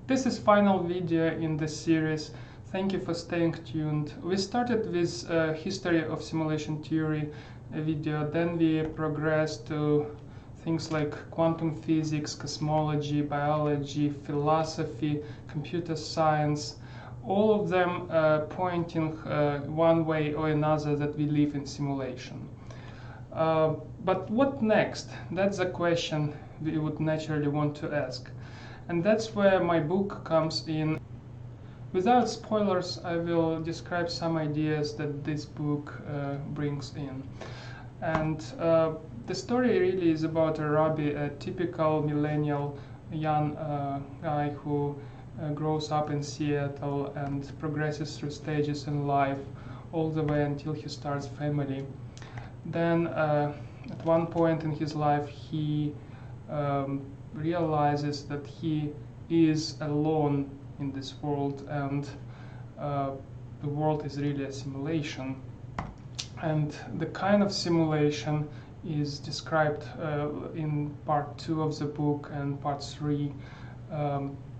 This is final video in the series. Thank you for staying tuned. We started with history of simulation theory video, then we progressed to things like quantum physics, cosmology, biology, philosophy, computer science, all of them pointing one way or another that we live in simulation. But what next? That's a question we would naturally want to ask. And that's where my book comes in. Without spoilers, I will describe some ideas that this book brings in. And the story really is about a Rabbi, a typical millennial young guy who grows up in Seattle and progresses through stages in life all the way until he starts family. Then at one point in his life he realizes that he is alone in this world, and the world is really a simulation. And the kind of simulation is described in part 2 of the book and part 3.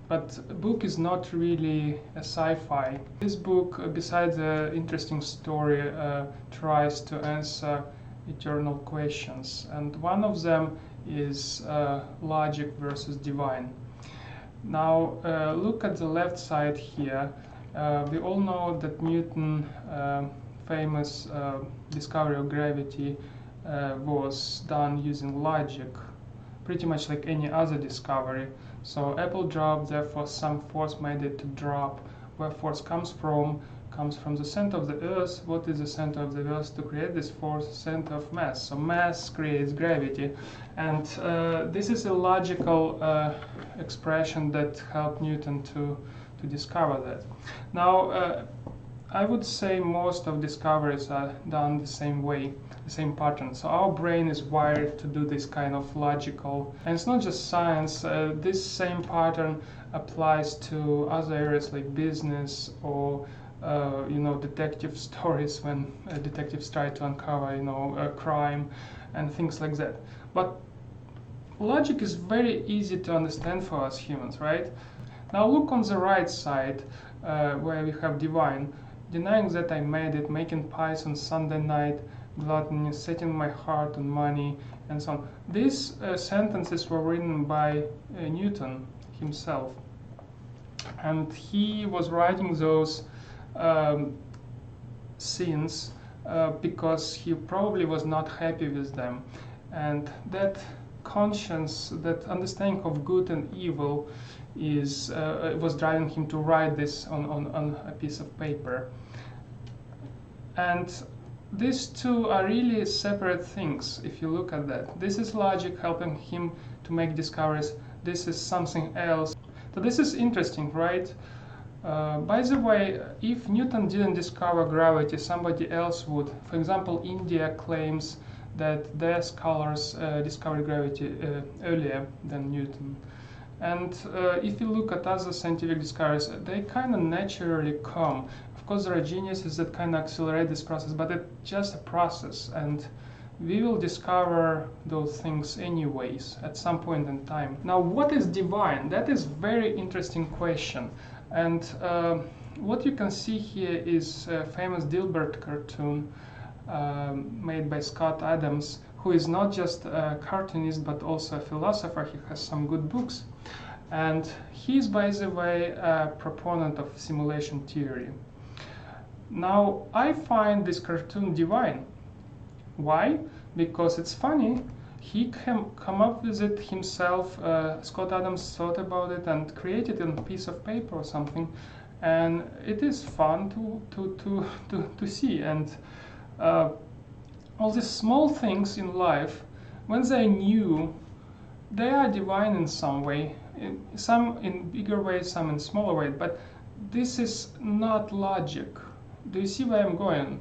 But the book is not really a sci-fi. This book, besides the interesting story, tries to answer eternal questions, and one of them is logic versus divine. Now look at the left side here. We all know that Newton's famous discovery of gravity was done using logic, pretty much like any other discovery. So apple dropped, therefore some force made it to drop. Where force comes from the center of the earth. What is the center of the earth to create this force? Center of mass. So mass creates gravity, and this is a logical expression that helped Newton to discover that. Now I would say most of discoveries are done the same way, the same pattern. So our brain is wired to do this kind of logical, and it's not just science. This same pattern applies to other areas like business or detective stories, when detectives try to uncover a crime and things like that. But logic is very easy to understand for us humans, right? Now look on the right side where we have divine. Denying that I made it, making pies on Sunday night, gluttony, setting my heart on money, and so on. These sentences were written by Newton himself, and he was writing those scenes because he probably was not happy with them, and that conscience, that understanding of good and evil, was driving him to write this on a piece of paper. And these two are really separate things if you look at that. This is logic helping him to make discoveries. This is something else. So this is interesting, right? By the way, if Newton didn't discover gravity, somebody else would. For example, India claims that their scholars discovered gravity earlier than Newton. And if you look at other scientific discoveries, they kind of naturally come. Of course, there are geniuses that kind of accelerate this process, but it's just a process, and we will discover those things anyways at some point in time. Now, what is divine? That is a very interesting question. And what you can see here is a famous Dilbert cartoon made by Scott Adams, who is not just a cartoonist but also a philosopher. He has some good books. And he's, by the way, a proponent of simulation theory. Now, I find this cartoon divine. Why? Because it's funny. He come up with it himself. Scott Adams thought about it and created it on a piece of paper or something, and it is fun to see. And all these small things in life, when they're new, they are divine in some way. Some in bigger ways, some in smaller ways. But this is not logic. Do you see where I'm going?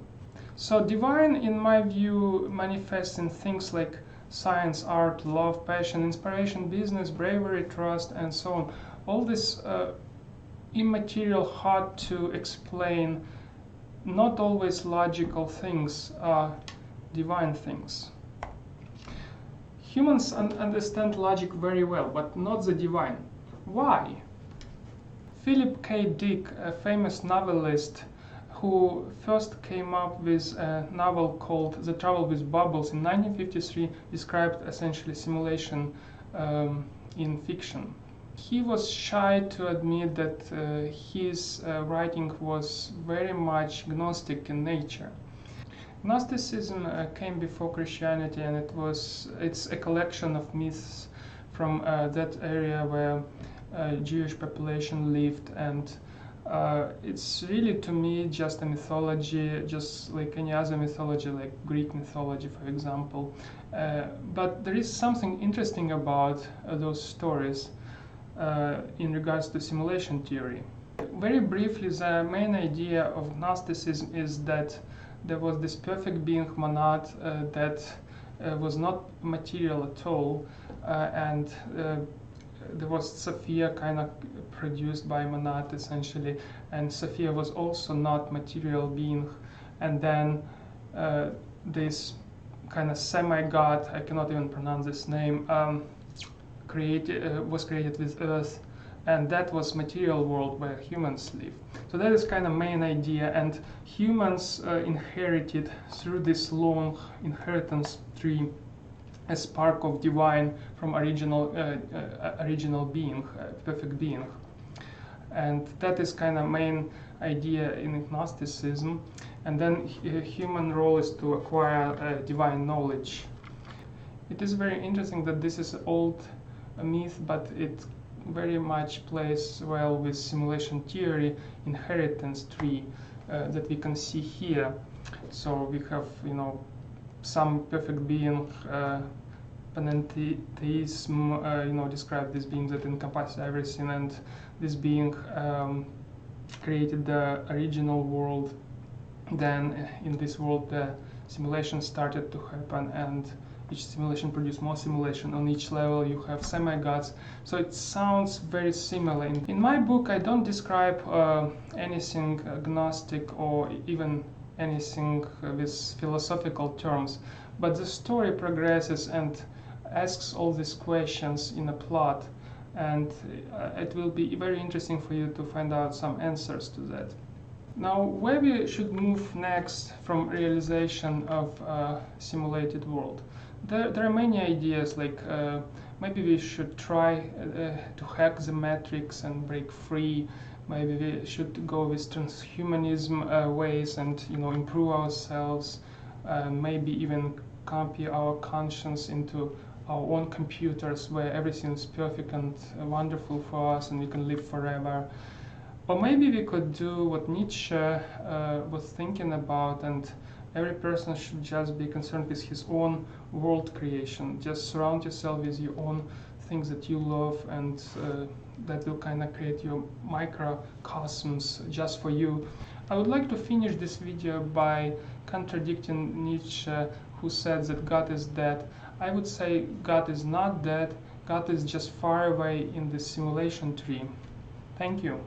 So divine, in my view, manifests in things like science, art, love, passion, inspiration, business, bravery, trust, and so on. All this immaterial, hard to explain, not always logical things are divine things. Humans understand logic very well, but not the divine. Why? Philip K. Dick, a famous novelist who first came up with a novel called The Trouble with Bubbles in 1953, described essentially simulation in fiction. He was shy to admit that his writing was very much Gnostic in nature. Gnosticism came before Christianity, and it's a collection of myths from that area where Jewish population lived, and it's really, to me, just a mythology, just like any other mythology, like Greek mythology, for example. But there is something interesting about those stories in regards to simulation theory. Very briefly, the main idea of Gnosticism is that there was this perfect being monad that was not material at all, and there was Sophia, kind of produced by monad essentially, and Sophia was also not material being. And then this kind of semi-god, I cannot even pronounce this name, was created with Earth, and that was material world where humans live. So that is kind of main idea, and humans inherited through this long inheritance tree a spark of divine from original being, perfect being. And that is kind of main idea in Gnosticism. And then human role is to acquire divine knowledge. It is very interesting that this is old myth, but it very much plays well with simulation theory inheritance tree that we can see here. So we have, some perfect being, panentheism, describe this being that encompasses everything, and this being created the original world. Then in this world the simulation started to happen, and each simulation produced more simulation. On each level you have semi-gods, so it sounds very similar. In my book I don't describe anything Gnostic or even anything with philosophical terms, but the story progresses and asks all these questions in a plot, and it will be very interesting for you to find out some answers to that. Now, where we should move next from realization of a simulated world? There are many ideas, like maybe we should try to hack the matrix and break free. Maybe we should go with transhumanism ways and improve ourselves. Maybe even copy our conscience into our own computers where everything is perfect and wonderful for us and we can live forever. Or maybe we could do what Nietzsche was thinking about, and every person should just be concerned with his own world creation. Just surround yourself with your own things that you love, and that will kind of create your microcosms just for you. I would like to finish this video by contradicting Nietzsche, who said that God is dead. I would say God is not dead. God is just far away in the simulation tree. Thank you.